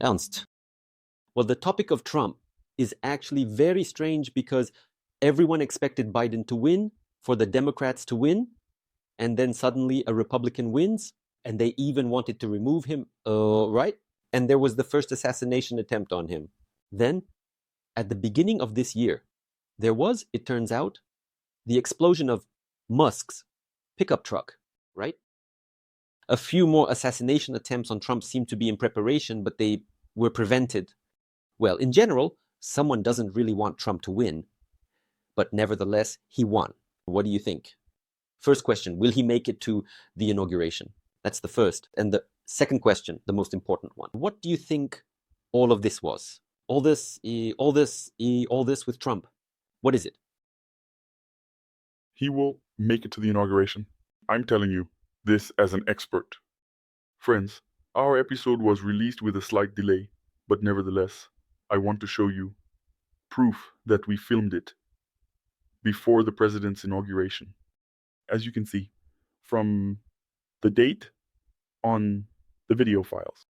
Ernst. Well, the topic of Trump is actually very strange because everyone expected Biden to win, for the Democrats to win, and then suddenly a Republican wins, and they even wanted to remove him, right? And there was the first assassination attempt on him. Then, at the beginning of this year, there was, it turns out, the explosion of Musk's pickup truck, right? A few more assassination attempts on Trump seemed to be in preparation, but they were prevented. Well, in general, someone doesn't really want Trump to win, but nevertheless, he won. What do you think? First question, will he make it to the inauguration? That's the first. And the second question, the most important one. What do you think all of this was? All this with Trump. What is it? He will make it to the inauguration. I'm telling you this as an expert. Friends, our episode was released with a slight delay, but nevertheless, I want to show you proof that we filmed it before the president's inauguration. As you can see from the date on the video files.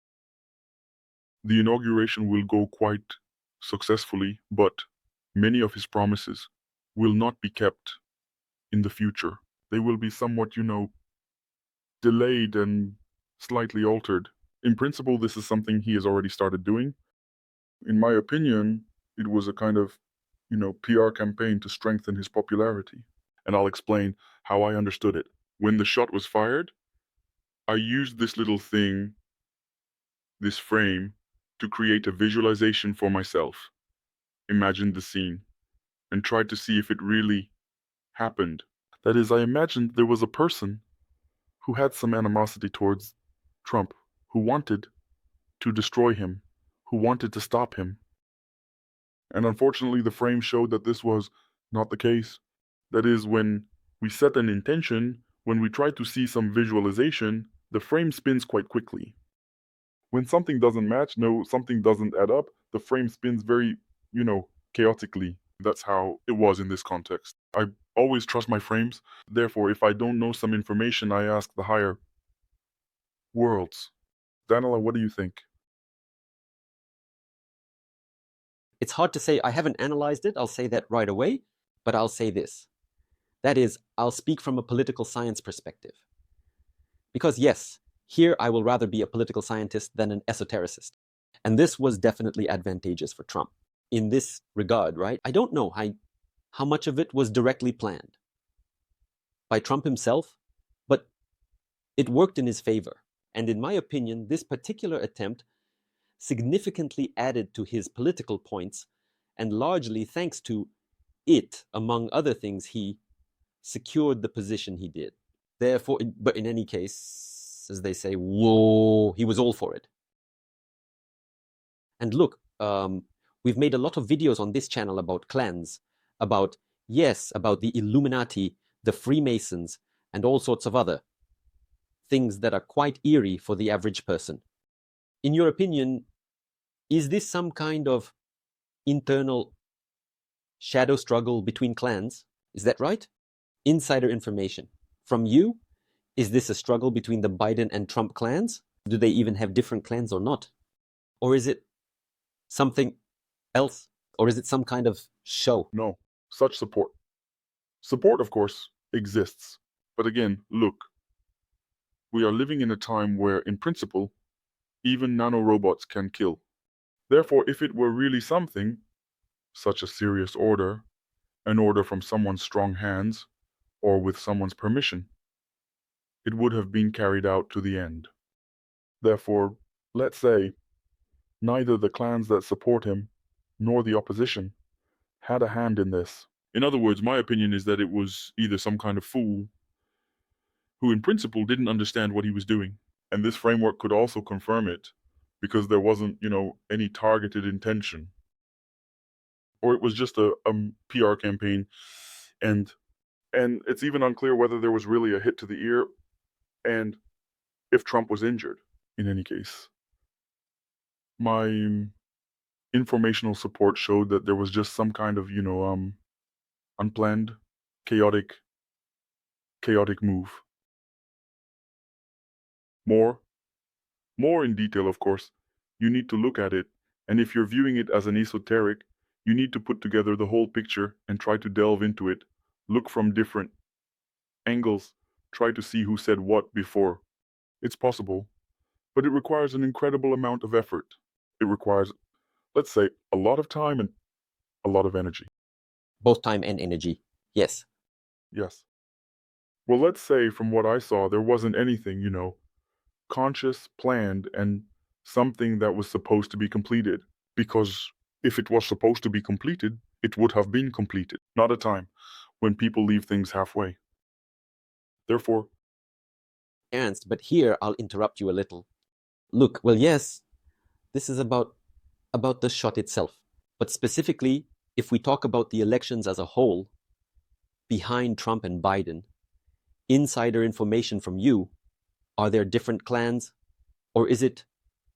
The inauguration will go quite successfully, but many of his promises will not be kept in the future. They will be somewhat, delayed and slightly altered. In principle, this is something he has already started doing. In my opinion, it was a kind of, PR campaign to strengthen his popularity. And I'll explain how I understood it. When the shot was fired, I used this little thing, this frame, to create a visualization for myself. Imagined the scene and tried to see if it really happened. That is, I imagined there was a person who had some animosity towards Trump, who wanted to destroy him, who wanted to stop him. And unfortunately, the frame showed that this was not the case. That is, when we set an intention, when we try to see some visualization, the frame spins quite quickly. When something doesn't match, something doesn't add up, the frame spins very, chaotically. That's how it was in this context. I always trust my frames. Therefore, if I don't know some information, I ask the higher worlds. Daniela, what do you think? It's hard to say. I haven't analyzed it. I'll say that right away. But I'll say this. That is, I'll speak from a political science perspective. Because yes, here I will rather be a political scientist than an esotericist. And this was definitely advantageous for Trump in this regard, right? I don't know how much of it was directly planned by Trump himself, but it worked in his favor. And in my opinion, this particular attempt significantly added to his political points, and largely thanks to it, among other things, he secured the position he did. Therefore, but in any case, as they say, whoa, he was all for it. And look, we've made a lot of videos on this channel about clans, about the Illuminati, the Freemasons, and all sorts of other things that are quite eerie for the average person. In your opinion, is this some kind of internal shadow struggle between clans? Is that right? Insider information. From you, is this a struggle between the Biden and Trump clans? Do they even have different clans or not? Or is it something else? Or is it some kind of show? No, such support. Support, of course, exists. But again, look, we are living in a time where, in principle, even nanorobots can kill. Therefore, if it were really something, such a serious order, an order from someone's strong hands, or with someone's permission, it would have been carried out to the end. Therefore, let's say, neither the clans that support him nor the opposition had a hand in this. In other words, my opinion is that it was either some kind of fool who in principle didn't understand what he was doing. And this framework could also confirm it because there wasn't, any targeted intention. Or it was just a PR campaign. And it's even unclear whether there was really a hit to the ear and if Trump was injured in any case. My informational support showed that there was just some kind of, unplanned, chaotic move. More in detail, of course, You need to look at it, and if you're viewing it as an esoteric, you need to put together the whole picture and try to delve into it. Look from different angles, try to see who said what before. It's possible, but it requires an incredible amount of effort. It requires, let's say, a lot of time and a lot of energy. Both time and energy. Yes. Yes. Well, let's say from what I saw, there wasn't anything, conscious, planned, and something that was supposed to be completed. Because if it was supposed to be completed, it would have been completed, not a time when people leave things halfway. Therefore, Ernst, but here I'll interrupt you a little. Look, well, yes, this is about the shot itself. But specifically, if we talk about the elections as a whole, behind Trump and Biden, insider information from you, are there different clans? Or is it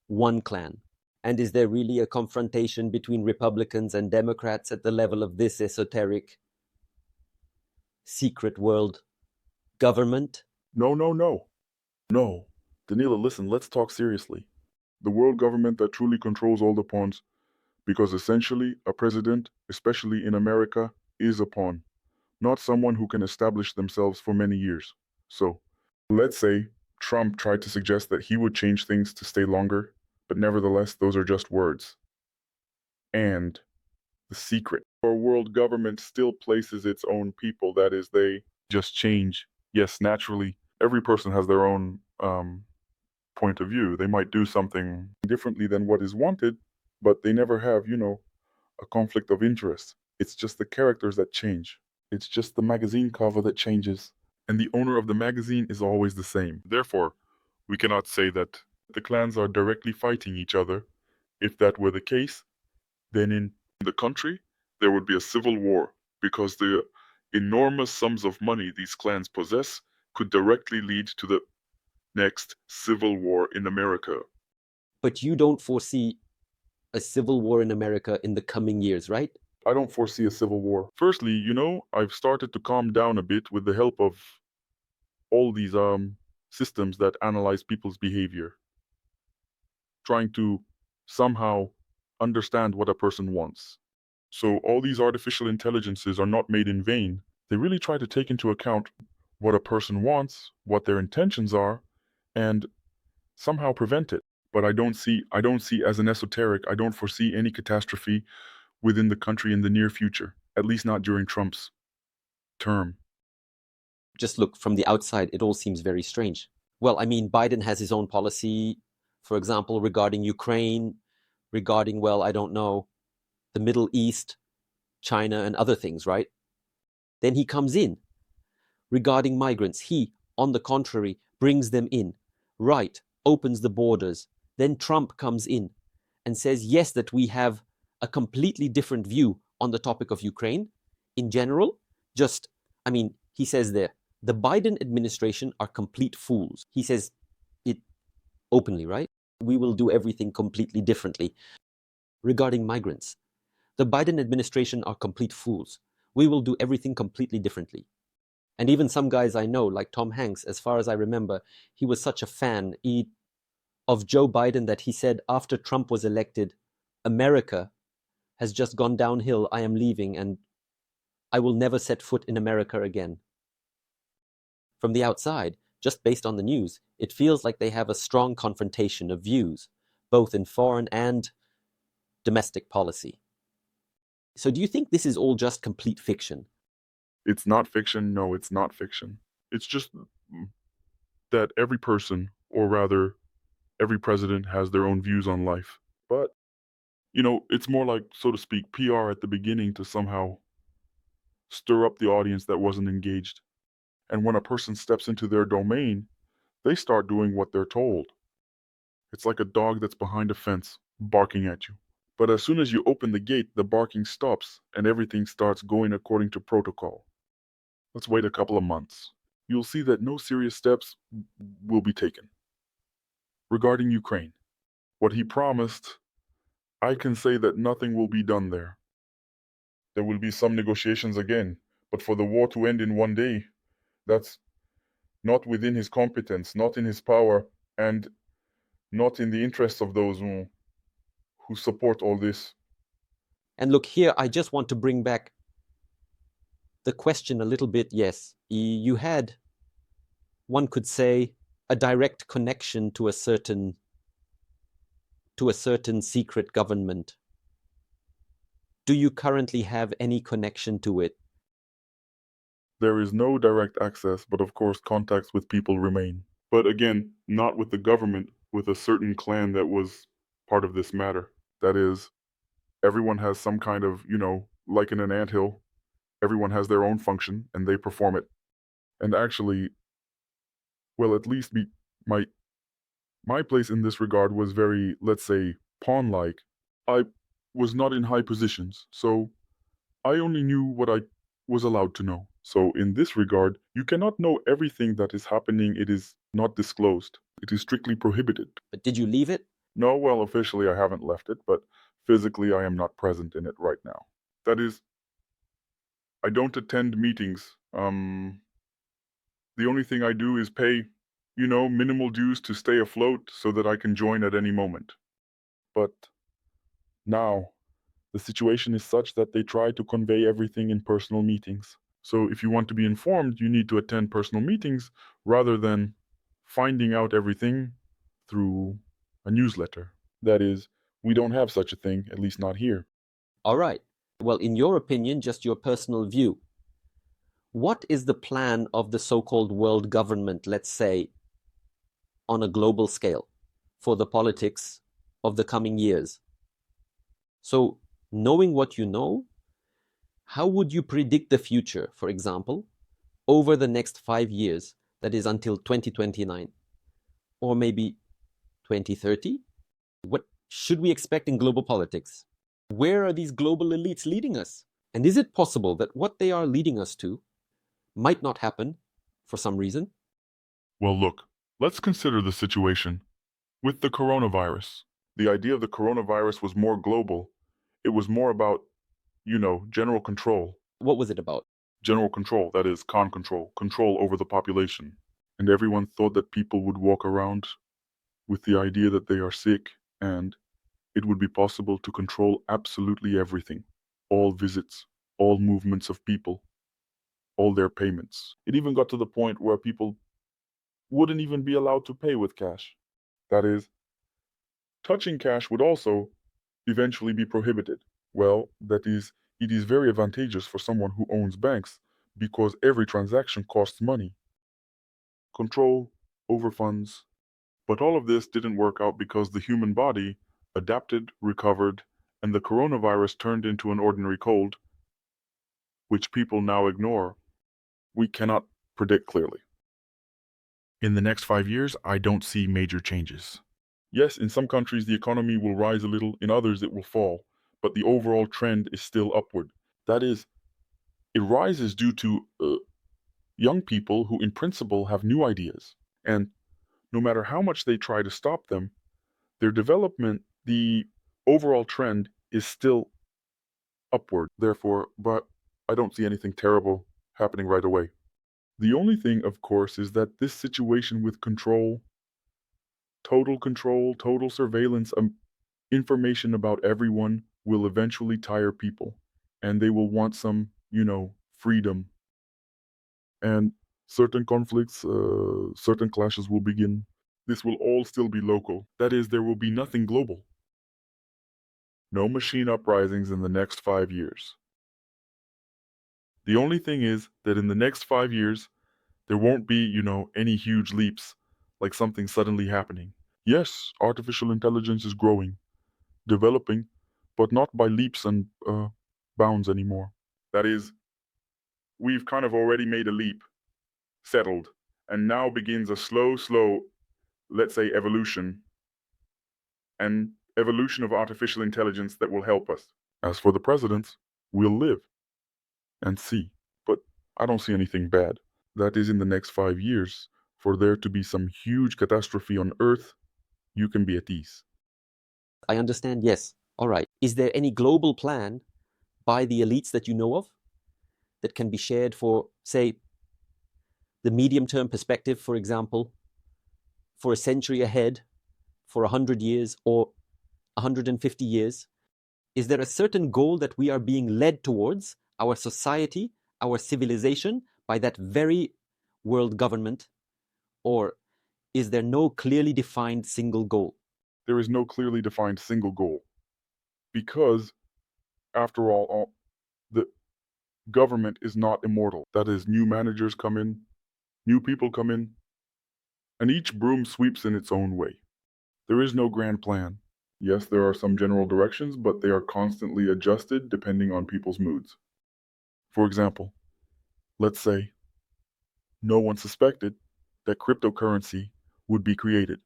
one clan? And is there really a confrontation between Republicans and Democrats at the level of this esoteric secret world government? no, no, no. No. Danila, listen, let's talk seriously. The world government that truly controls all the pawns, because essentially, a president, especially in America, is a pawn, not someone who can establish themselves for many years. So, let's say Trump tried to suggest that he would change things to stay longer, but nevertheless, those are just words. And the secret. Our world government still places its own people, that is, they just change. Yes, naturally, every person has their own point of view. They might do something differently than what is wanted, but they never have, a conflict of interest. It's just the characters that change. It's just the magazine cover that changes. And the owner of the magazine is always the same. Therefore, we cannot say that the clans are directly fighting each other. If that were the case, then in the country, there would be a civil war because the enormous sums of money these clans possess could directly lead to the next civil war in America. But you don't foresee a civil war in America in the coming years, right? I don't foresee a civil war. Firstly, I've started to calm down a bit with the help of all these systems that analyze people's behavior, trying to somehow understand what a person wants. So all these artificial intelligences are not made in vain. They really try to take into account what a person wants, what their intentions are, and somehow prevent it. But I don't see as an esoteric, I don't foresee any catastrophe within the country in the near future, at least not during Trump's term. Just look, from the outside, it all seems very strange. Well, I mean, Biden has his own policy, for example, regarding Ukraine, regarding, well, I don't know, the Middle East, China, and other things, right? Then he comes in regarding migrants. He, on the contrary, brings them in, right, opens the borders. Then Trump comes in and says, yes, that we have a completely different view on the topic of Ukraine in general. Just, I mean, he says there, the Biden administration are complete fools. He says it openly, right? We will do everything completely differently. Regarding migrants, the Biden administration are complete fools. We will do everything completely differently. And even some guys I know, like Tom Hanks, as far as I remember, he was such a fan of Joe Biden that he said after Trump was elected, America has just gone downhill. I am leaving and I will never set foot in America again. From the outside, just based on the news, it feels like they have a strong confrontation of views, both in foreign and domestic policy. So do you think this is all just complete fiction? It's not fiction. No, it's not fiction. It's just that every person, or rather, every president has their own views on life. But, it's more like, so to speak, PR at the beginning to somehow stir up the audience that wasn't engaged. And when a person steps into their domain, they start doing what they're told. It's like a dog that's behind a fence, barking at you. But as soon as you open the gate, the barking stops and everything starts going according to protocol. Let's wait a couple of months. You'll see that no serious steps will be taken. Regarding Ukraine, what he promised, I can say that nothing will be done there. There will be some negotiations again, but for the war to end in one day, that's not within his competence, not in his power, and not in the interests of those. who support all this. And look, here I just want to bring back the question a little bit. Yes, you had, one could say, a direct connection to a certain secret government. Do you currently have any connection to it? There is no direct access, but of course contacts with people remain. But again, not with the government, with a certain clan that was part of this matter. That is, everyone has some kind of, like in an anthill, everyone has their own function and they perform it. And actually, well, at least my place in this regard was very, let's say, pawn-like. I was not in high positions, so I only knew what I was allowed to know. So in this regard, you cannot know everything that is happening. It is not disclosed. It is strictly prohibited. But did you leave it? No, well, officially I haven't left it, but physically I am not present in it right now. That is, I don't attend meetings. The only thing I do is pay, minimal dues to stay afloat so that I can join at any moment. But now, the situation is such that they try to convey everything in personal meetings. So if you want to be informed, you need to attend personal meetings rather than finding out everything through a newsletter. That is, we don't have such a thing, at least not here. All right. Well, in your opinion, just your personal view, what is the plan of the so-called world government, let's say, on a global scale for the politics of the coming years? So, knowing what you know, how would you predict the future, for example, over the next 5 years, that is until 2029, or maybe 2030? What should we expect in global politics? Where are these global elites leading us? And is it possible that what they are leading us to might not happen for some reason? Well, look, let's consider the situation with the coronavirus. The idea of the coronavirus was more global. It was more about, general control. What was it about? General control, that is, control over the population. And everyone thought that people would walk around with the idea that they are sick and it would be possible to control absolutely everything. All visits, all movements of people, all their payments. It even got to the point where people wouldn't even be allowed to pay with cash. That is, touching cash would also eventually be prohibited. Well, that is, it is very advantageous for someone who owns banks because every transaction costs money. Control over funds. But all of this didn't work out because the human body adapted, recovered, and the coronavirus turned into an ordinary cold, which people now ignore. We cannot predict clearly. In the next 5 years, I don't see major changes. Yes, in some countries the economy will rise a little, in others it will fall, but the overall trend is still upward. That is, it rises due to young people who in principle have new ideas. And no matter how much they try to stop them, their development, the overall trend is still upward. Therefore, but I don't see anything terrible happening right away. The only thing, of course, is that this situation with control, total surveillance, information about everyone will eventually tire people. And they will want some, freedom. And certain conflicts, certain clashes will begin. This will all still be local. That is, there will be nothing global. No machine uprisings in the next 5 years. The only thing is that in the next 5 years, there won't be, any huge leaps, like something suddenly happening. Yes, artificial intelligence is growing, developing, but not by leaps and bounds anymore. That is, we've kind of already made a leap, settled, and now begins a slow, let's say, evolution of artificial intelligence that will help us. As for the presidents, we'll live and see. But I don't see anything bad. That is in the next 5 years. For there to be some huge catastrophe on Earth, you can be at ease. I understand, yes. All right. Is there any global plan by the elites that you know of that can be shared for, say, the medium-term perspective, for example, for a century ahead, for 100 years, or 150 years? Is there a certain goal that we are being led towards, our society, our civilization, by that very world government? Or is there no clearly defined single goal? There is no clearly defined single goal. Because, after all, the government is not immortal. That is, new managers come in, new people come in, and each broom sweeps in its own way. There is no grand plan. Yes, there are some general directions, but they are constantly adjusted depending on people's moods. For example, let's say no one suspected that cryptocurrency would be created.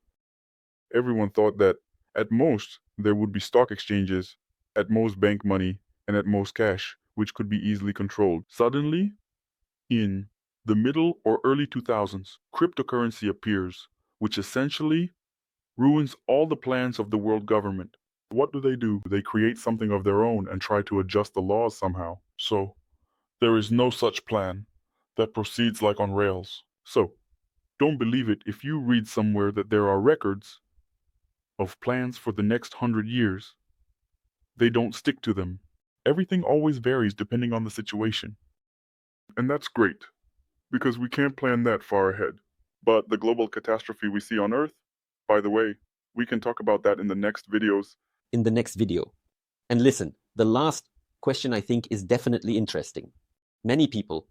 Everyone thought that at most there would be stock exchanges, at most bank money, and at most cash, which could be easily controlled. Suddenly, in the middle or early 2000s, cryptocurrency appears, which essentially ruins all the plans of the world government. What do? They create something of their own and try to adjust the laws somehow. So, there is no such plan that proceeds like on rails. So, don't believe it if you read somewhere that there are records of plans for the next 100 years. They don't stick to them. Everything always varies depending on the situation. And that's great, because we can't plan that far ahead. But the global catastrophe we see on Earth, by the way, we can talk about that in the next videos. In the next video. And listen, the last question I think is definitely interesting. Many people,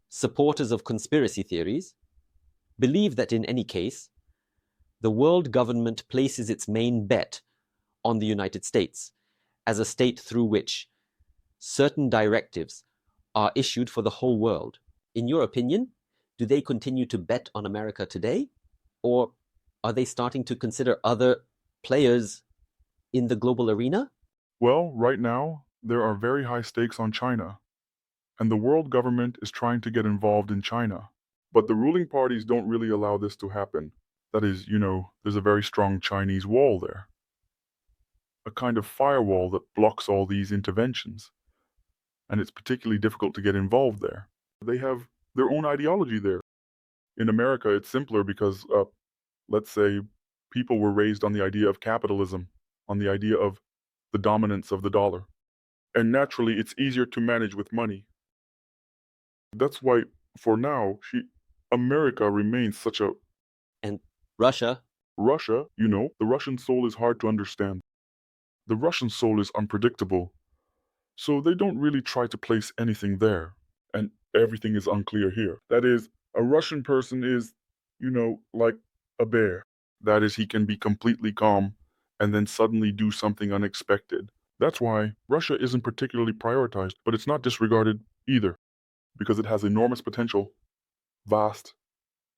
supporters of conspiracy theories, believe that in any case, the world government places its main bet on the United States as a state through which certain directives are issued for the whole world. In your opinion, do they continue to bet on America today? Or are they starting to consider other players in the global arena? Well, right now, there are very high stakes on China, and the world government is trying to get involved in China. But the ruling parties don't really allow this to happen. That is, there's a very strong Chinese wall there, a kind of firewall that blocks all these interventions. And it's particularly difficult to get involved there. They have their own ideology there. In America, it's simpler because, let's say, people were raised on the idea of capitalism, on the idea of the dominance of the dollar. And naturally, it's easier to manage with money. That's why, for now, America remains such a... And Russia? Russia, the Russian soul is hard to understand. The Russian soul is unpredictable. So they don't really try to place anything there. And everything is unclear here. That is, a Russian person is, like a bear. That is, he can be completely calm and then suddenly do something unexpected. That's why Russia isn't particularly prioritized, but it's not disregarded either, because it has enormous potential, vast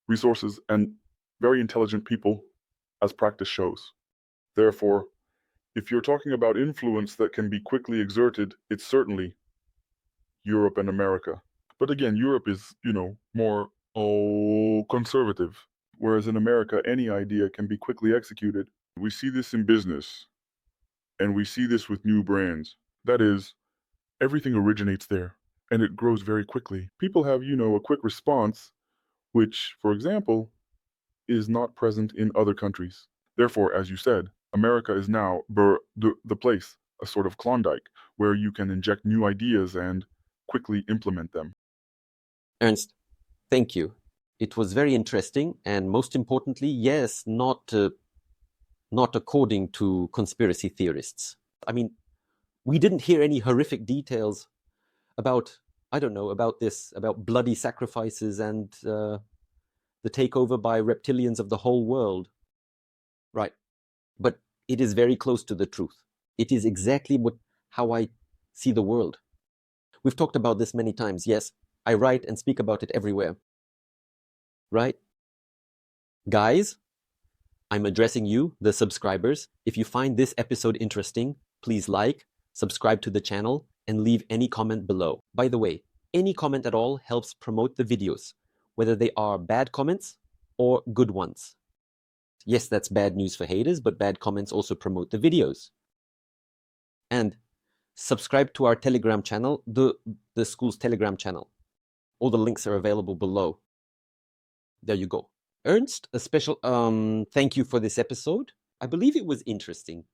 resources, and very intelligent people, as practice shows. Therefore, if you're talking about influence that can be quickly exerted, it's certainly Europe and America. But again, Europe is, more conservative, whereas in America, any idea can be quickly executed. We see this in business, and we see this with new brands. That is, everything originates there, and it grows very quickly. People have, a quick response, which, for example, is not present in other countries. Therefore, as you said, America is now the place, a sort of Klondike, where you can inject new ideas and quickly implement them. Ernst, thank you. It was very interesting, and most importantly, yes, not according to conspiracy theorists. I mean, we didn't hear any horrific details about, about bloody sacrifices and the takeover by reptilians of the whole world. Right. But it is very close to the truth. It is exactly how I see the world. We've talked about this many times. Yes, I write and speak about it everywhere. Right? Guys, I'm addressing you, the subscribers. If you find this episode interesting, please like, subscribe to the channel, and leave any comment below. By the way, any comment at all helps promote the videos, whether they are bad comments or good ones. Yes, that's bad news for haters, but bad comments also promote the videos. And subscribe to our Telegram channel, the school's Telegram channel. All the links are available below. There you go. Ernst, a special thank you for this episode. I believe it was interesting.